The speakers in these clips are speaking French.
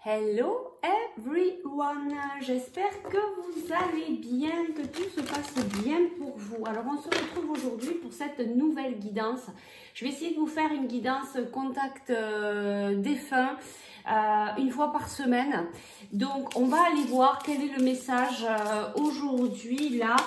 Hello everyone, j'espère que vous allez bien, que tout se passe bien pour vous. Alors on se retrouve aujourd'hui pour cette nouvelle guidance. Je vais essayer de vous faire une guidance contact défunt une fois par semaine. Donc on va aller voir quel est le message aujourd'hui là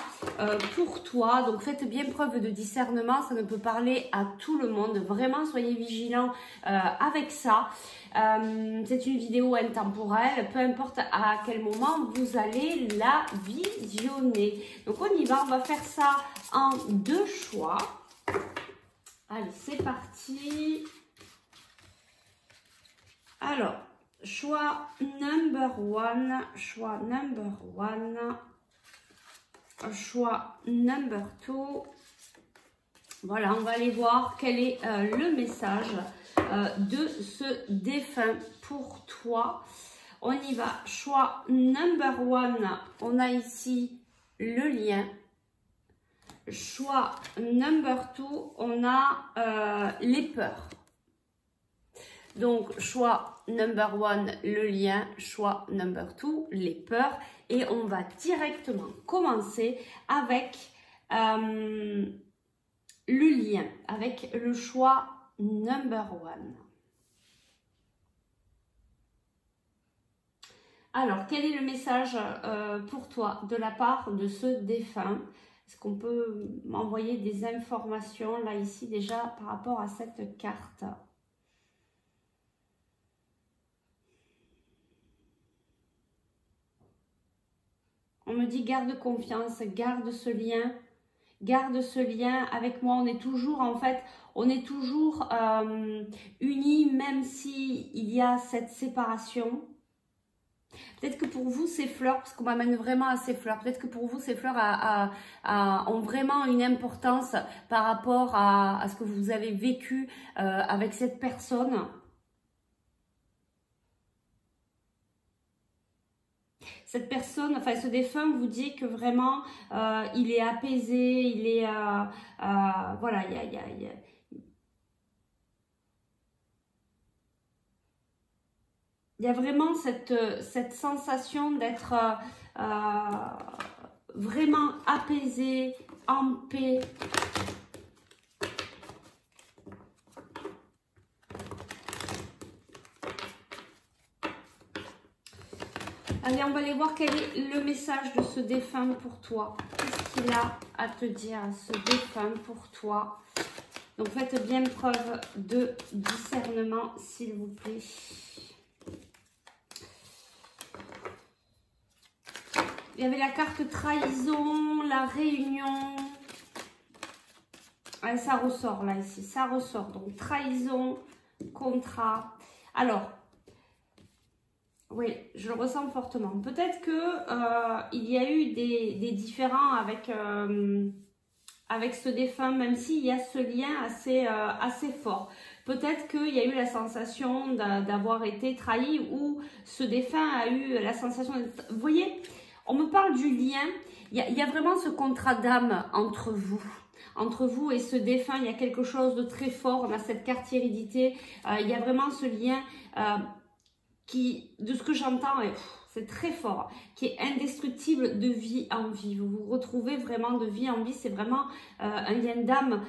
pour toi. Donc faites bien preuve de discernement, ça ne peut parler à tout le monde. Vraiment soyez vigilants avec ça. C'est une vidéo intemporelle, peu importe à quel moment vous allez la visionner. Donc on y va, on va faire ça en 2 choix. Allez, c'est parti. Alors, choix number 1, choix number 1, choix number 2. Voilà, on va aller voir quel est le message de ce défunt pour toi. On y va. Choix number 1, on a ici le lien. Choix number 2, on a les peurs. Donc, choix number 1, le lien. Choix number 2, les peurs. Et on va directement commencer avec le lien, avec le choix number 1. Alors, quel est le message pour toi de la part de ce défunt? Est-ce qu'on peut m'envoyer des informations là ici déjà par rapport à cette carte? On me dit garde confiance, garde ce lien. Garde ce lien avec moi, on est toujours en fait, on est toujours unis même si il y a cette séparation. Peut-être que pour vous ces fleurs, parce qu'on m'amène vraiment à ces fleurs, peut-être que pour vous ces fleurs ont vraiment une importance par rapport à ce que vous avez vécu avec cette personne. Cette personne, enfin ce défunt vous dit que vraiment il est apaisé, il est voilà, il y a vraiment cette sensation d'être vraiment apaisé, en paix. Allez, on va aller voir quel est le message de ce défunt pour toi. Qu'est-ce qu'il a à te dire, ce défunt pour toi? Donc, faites bien preuve de discernement, s'il vous plaît. Il y avait la carte trahison, la réunion. Allez, ça ressort là, ici. Ça ressort. Donc, trahison, contrat. Alors, oui, je le ressens fortement. Peut-être que il y a eu des différends avec ce défunt, même s'il y a ce lien assez fort. Peut-être qu'il y a eu la sensation d'avoir été trahi ou ce défunt a eu la sensation d'être... Vous voyez, on me parle du lien. Il y a vraiment ce contrat d'âme entre vous. Entre vous et ce défunt, il y a quelque chose de très fort. On a cette carte hérédité. Il y a vraiment ce lien... qui, de ce que j'entends, c'est très fort, qui est indestructible de vie en vie. Vous vous retrouvez vraiment de vie en vie, c'est vraiment un lien d'âme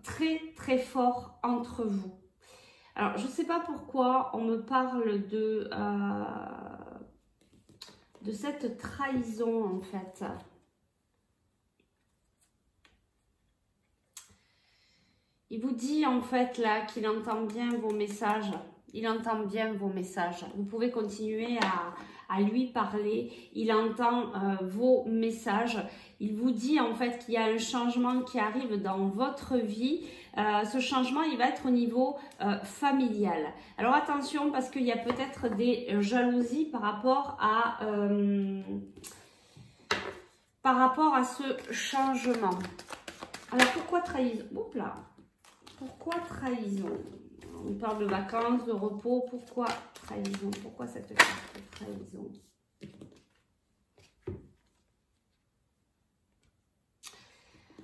très très fort entre vous. Alors, je ne sais pas pourquoi on me parle de cette trahison en fait. Il vous dit en fait là qu'il entend bien vos messages. Il entend bien vos messages. Vous pouvez continuer à lui parler. Il entend vos messages. Il vous dit en fait qu'il y a un changement qui arrive dans votre vie. Ce changement, il va être au niveau familial. Alors attention parce qu'il y a peut-être des jalousies par rapport à ce changement. Alors pourquoi trahison? Oups là. Pourquoi trahison? On parle de vacances, de repos. Pourquoi trahison? Pourquoi cette carte de trahison?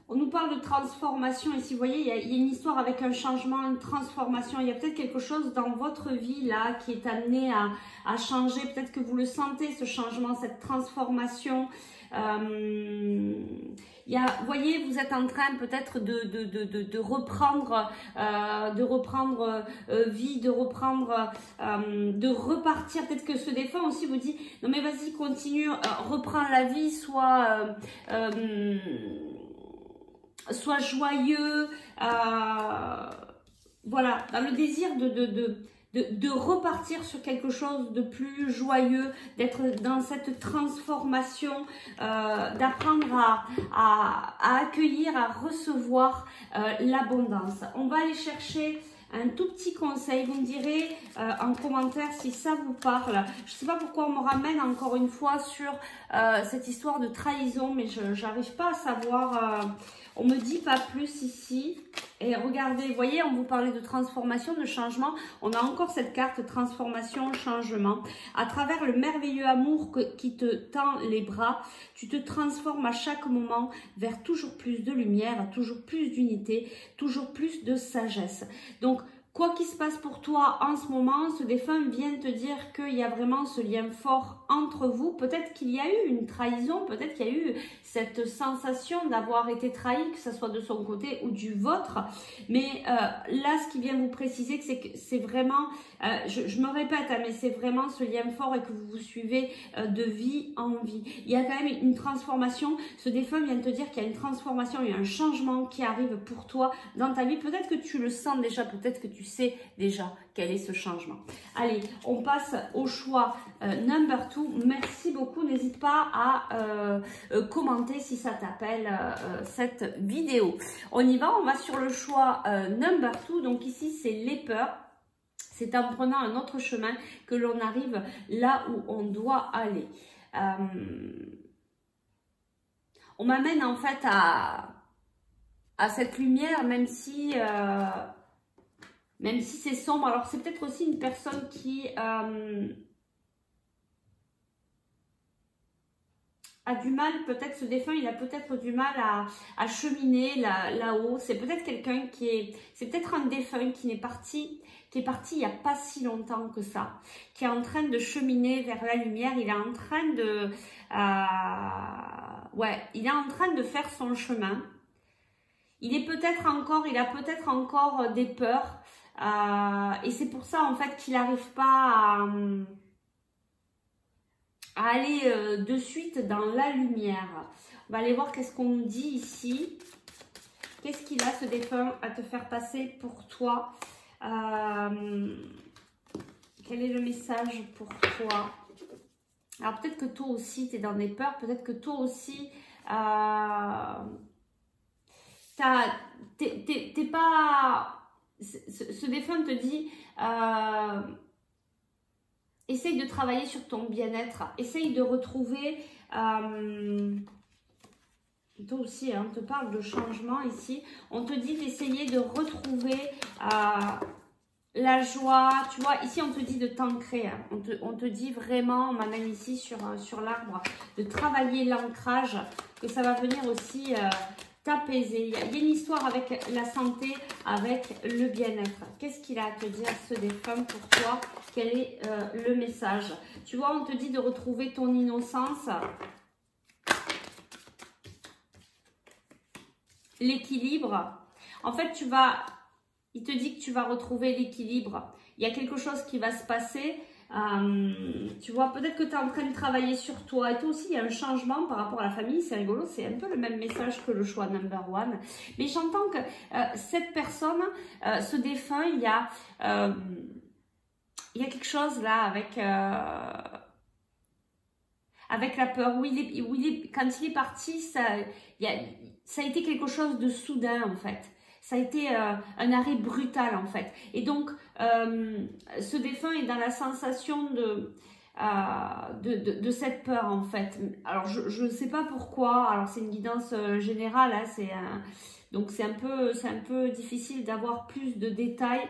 On nous parle de transformation ici, vous voyez, il y a une histoire avec un changement, une transformation. Il y a peut-être quelque chose dans votre vie là qui est amené à changer. Peut-être que vous le sentez, ce changement, cette transformation. Vous voyez, vous êtes en train peut-être de reprendre, vie, de repartir. Peut-être que ce défunt aussi vous dit, non mais vas-y, continue, reprends la vie, sois joyeux, voilà, dans le désir de repartir sur quelque chose de plus joyeux, d'être dans cette transformation, d'apprendre à accueillir, à recevoir l'abondance. On va aller chercher un tout petit conseil, vous me direz en commentaire si ça vous parle. Je ne sais pas pourquoi on me ramène encore une fois sur cette histoire de trahison, mais je n'arrive pas à savoir, on me dit pas plus ici. Et regardez, vous voyez, on vous parlait de transformation, de changement. On a encore cette carte transformation, changement. À travers le merveilleux amour qui te tend les bras, tu te transformes à chaque moment vers toujours plus de lumière, toujours plus d'unité, toujours plus de sagesse. Donc, quoi qu'il se passe pour toi en ce moment, ce défunt vient te dire qu'il y a vraiment ce lien fort entre vous. Peut-être qu'il y a eu une trahison, peut-être qu'il y a eu cette sensation d'avoir été trahi, que ce soit de son côté ou du vôtre. Mais là, ce qui vient vous préciser, c'est que c'est vraiment, je me répète, hein, mais c'est vraiment ce lien fort et que vous vous suivez de vie en vie. Il y a quand même une transformation. Ce défunt vient te dire qu'il y a une transformation, il y a un changement qui arrive pour toi dans ta vie. Peut-être que tu le sens déjà, peut-être que tu sais déjà quel est ce changement. Allez, on passe au choix number 2. Merci beaucoup. N'hésite pas à commenter si ça t'appelle cette vidéo. On y va, on va sur le choix number 2. Donc ici, c'est les peurs. C'est en prenant un autre chemin que l'on arrive là où on doit aller. On m'amène en fait à cette lumière, même si c'est sombre. Alors c'est peut-être aussi une personne qui a du mal, peut-être ce défunt, il a peut-être du mal à cheminer là-haut. C'est peut-être quelqu'un c'est peut-être un défunt qui est parti il n'y a pas si longtemps que ça, qui est en train de cheminer vers la lumière. Il est en train il est en train de faire son chemin. Il a peut-être encore des peurs. Et c'est pour ça en fait qu'il n'arrive pas à aller de suite dans la lumière. On va aller voir qu'est-ce qu'on nous dit ici. Qu'est-ce qu'il a ce défunt à te faire passer pour toi? Quel est le message pour toi? Alors peut-être que toi aussi tu es dans des peurs, peut-être que toi aussi t'es pas... Ce défunt te dit essaye de travailler sur ton bien-être, essaye de retrouver toi aussi, hein, on te parle de changement ici, on te dit d'essayer de retrouver la joie, tu vois, ici on te dit de t'ancrer, hein. On te dit vraiment, on m'amène ici sur l'arbre, de travailler l'ancrage, que ça va venir aussi t'apaiser. Il y a une histoire avec la santé, avec le bien-être. Qu'est-ce qu'il a à te dire ce défunt pour toi? Quel est le message? Tu vois, on te dit de retrouver ton innocence, l'équilibre. En fait, il te dit que tu vas retrouver l'équilibre. Il y a quelque chose qui va se passer. Tu vois, peut-être que tu es en train de travailler sur toi. Et toi aussi, il y a un changement par rapport à la famille. C'est rigolo, c'est un peu le même message que le choix number 1. Mais j'entends que cette personne, ce défunt, il y a quelque chose là avec la peur. Quand il est parti, ça a été quelque chose de soudain en fait. Ça a été un arrêt brutal en fait. Et donc, ce défunt est dans la sensation de cette peur en fait. Alors, je ne sais pas pourquoi. Alors, c'est une guidance générale. Hein, donc, c'est un peu difficile d'avoir plus de détails.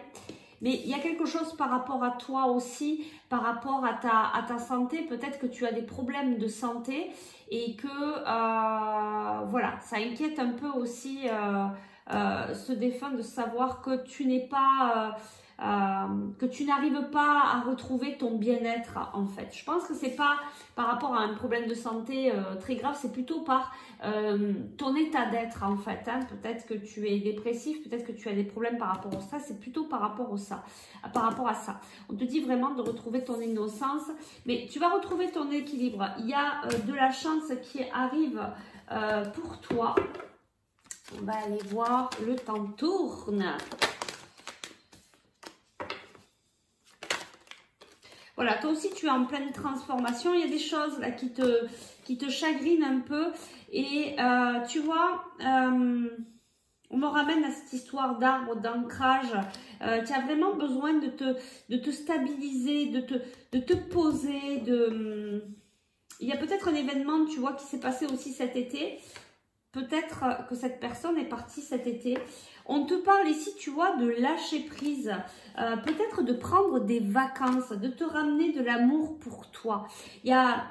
Mais il y a quelque chose par rapport à toi aussi, par rapport à ta santé. Peut-être que tu as des problèmes de santé et que voilà, ça inquiète un peu aussi ce défunt de savoir que tu n'es pas... que tu n'arrives pas à retrouver ton bien-être en fait. Je pense que c'est pas par rapport à un problème de santé très grave, c'est plutôt par ton état d'être en fait. Hein. Peut-être que tu es dépressif, peut-être que tu as des problèmes par rapport à ça, c'est plutôt par rapport à ça. On te dit vraiment de retrouver ton innocence, mais tu vas retrouver ton équilibre. Il y a de la chance qui arrive pour toi. On va aller voir, le temps tourne. Voilà, toi aussi tu es en pleine transformation, il y a des choses là qui te chagrinent un peu et tu vois, on me ramène à cette histoire d'arbre, d'ancrage, tu as vraiment besoin de te stabiliser, de te poser, il y a peut-être un événement, tu vois, qui s'est passé aussi cet été, peut-être que cette personne est partie cet été. On te parle ici, tu vois, de lâcher prise, peut-être de prendre des vacances, de te ramener de l'amour pour toi. Il y a...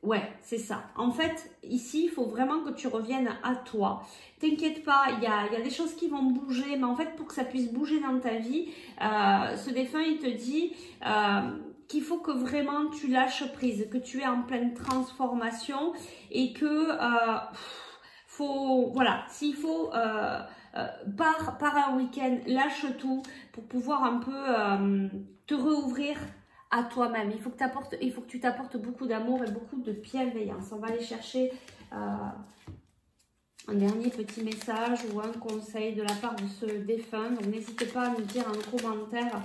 Ouais, c'est ça. En fait, ici, il faut vraiment que tu reviennes à toi. T'inquiète pas, il y a des choses qui vont bouger, mais en fait, pour que ça puisse bouger dans ta vie, ce défunt, il te dit... qu'il faut que vraiment tu lâches prise, que tu es en pleine transformation et que voilà, s'il faut par un week-end, lâche tout pour pouvoir un peu te rouvrir à toi-même. Il faut que tu t'apportes beaucoup d'amour et beaucoup de bienveillance. On va aller chercher un dernier petit message ou un conseil de la part de ce défunt. Donc n'hésite pas à nous dire en commentaire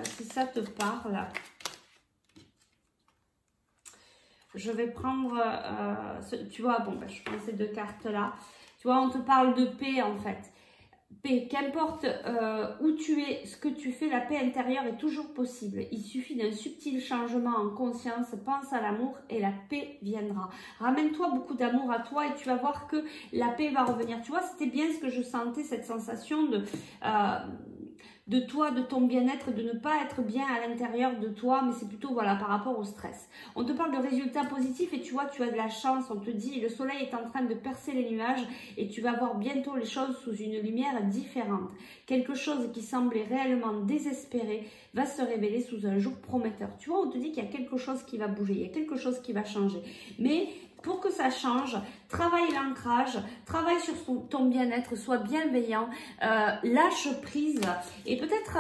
si ça te parle. Je vais prendre, tu vois, bon, ben, je prends ces deux cartes-là. Tu vois, on te parle de paix, en fait. Paix, qu'importe où tu es, ce que tu fais, la paix intérieure est toujours possible. Il suffit d'un subtil changement en conscience, pense à l'amour et la paix viendra. Ramène-toi beaucoup d'amour à toi et tu vas voir que la paix va revenir. Tu vois, c'était bien ce que je sentais, cette sensation de toi, de ton bien-être, de ne pas être bien à l'intérieur de toi, mais c'est plutôt voilà par rapport au stress. On te parle de résultats positifs et tu vois, tu as de la chance, on te dit le soleil est en train de percer les nuages et tu vas voir bientôt les choses sous une lumière différente. Quelque chose qui semblait réellement désespéré va se révéler sous un jour prometteur. Tu vois, on te dit qu'il y a quelque chose qui va bouger, il y a quelque chose qui va changer, mais pour que ça change, travaille l'ancrage, travaille sur ton bien-être, sois bienveillant, lâche prise et peut-être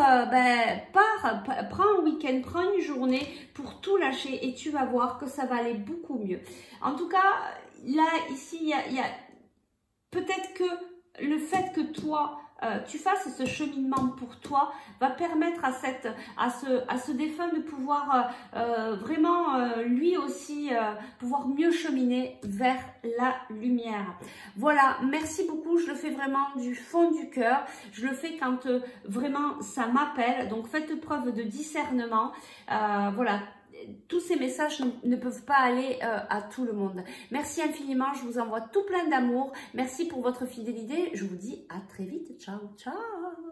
prends un week-end, prends une journée pour tout lâcher et tu vas voir que ça va aller beaucoup mieux. En tout cas, là, ici, il y a peut-être que le fait que toi, tu fasses ce cheminement pour toi va permettre à ce défunt de pouvoir vraiment lui aussi pouvoir mieux cheminer vers la lumière. Voilà, merci beaucoup, je le fais vraiment du fond du cœur, je le fais quand vraiment ça m'appelle, donc faites preuve de discernement, voilà. Tous ces messages ne peuvent pas aller à tout le monde. Merci infiniment, je vous envoie tout plein d'amour. Merci pour votre fidélité. Je vous dis à très vite. Ciao, ciao.